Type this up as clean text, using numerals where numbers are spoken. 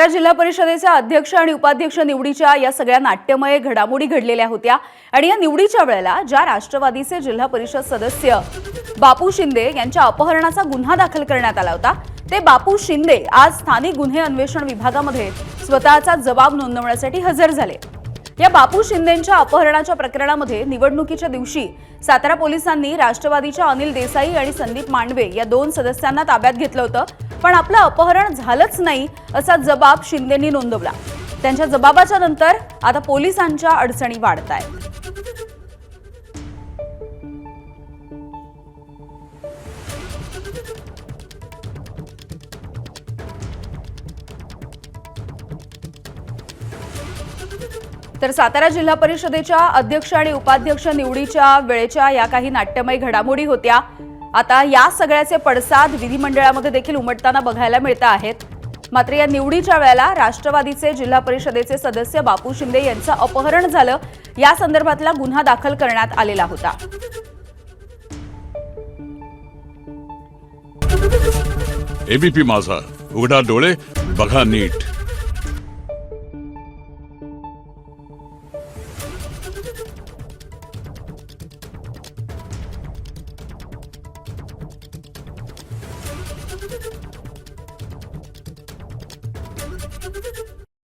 सातारा जिल्हा परिषदेच्या अध्यक्ष आणि उपाध्यक्ष निवडीच्या या सगळ्या नाट्यमय घडामोडी घडलेल्या होत्या आणि या निवडीच्या वेळेला ज्या राष्ट्रवादीचे जिल्हा परिषद सदस्य बापू शिंदे यांच्या अपहरणाचा गुन्हा दाखल करण्यात आला होता ते बापू शिंदे आज स्थानिक गुन्हे अन्वेषण विभागामध्ये स्वतःचा जबाब नोंदवण्यासाठी हजर झाले। या बापू शिंदेंच्या अपहरणाच्या प्रकरणामध्ये निवडणुकीच्या दिवशी सातारा पोलिसांनी राष्ट्रवादीच्या अनिल देसाई आणि संदीप मांडवे या दोन सदस्यांना ताब्यात घेतलं होतं, पण आपलं अपहरण झालंच नाही असा जबाब शिंदेंनी नोंदवला। त्यांच्या जबाबाच्या नंतर आता पोलिसांच्या अडचणी वाढतायत। तर सातारा जिल्हा परिषदेच्या अध्यक्ष आणि उपाध्यक्ष निवडीच्या वेळेच्या या काही नाट्यमय घडामोडी होत्या। आता या सगळ्याचे पडसाद विधिमंडळामध्ये देखील उमटताना बघायला मिळत आहेत। मात्र या निवडीच्या वेळेला राष्ट्रवादीचे जिल्हा परिषदेचे सदस्य बापू शिंदे यांचं अपहरण झालं या संदर्भातला गुन्हा दाखल करण्यात आलेला होता। एबीपी माझा, उघडा डोळे बघा नीट।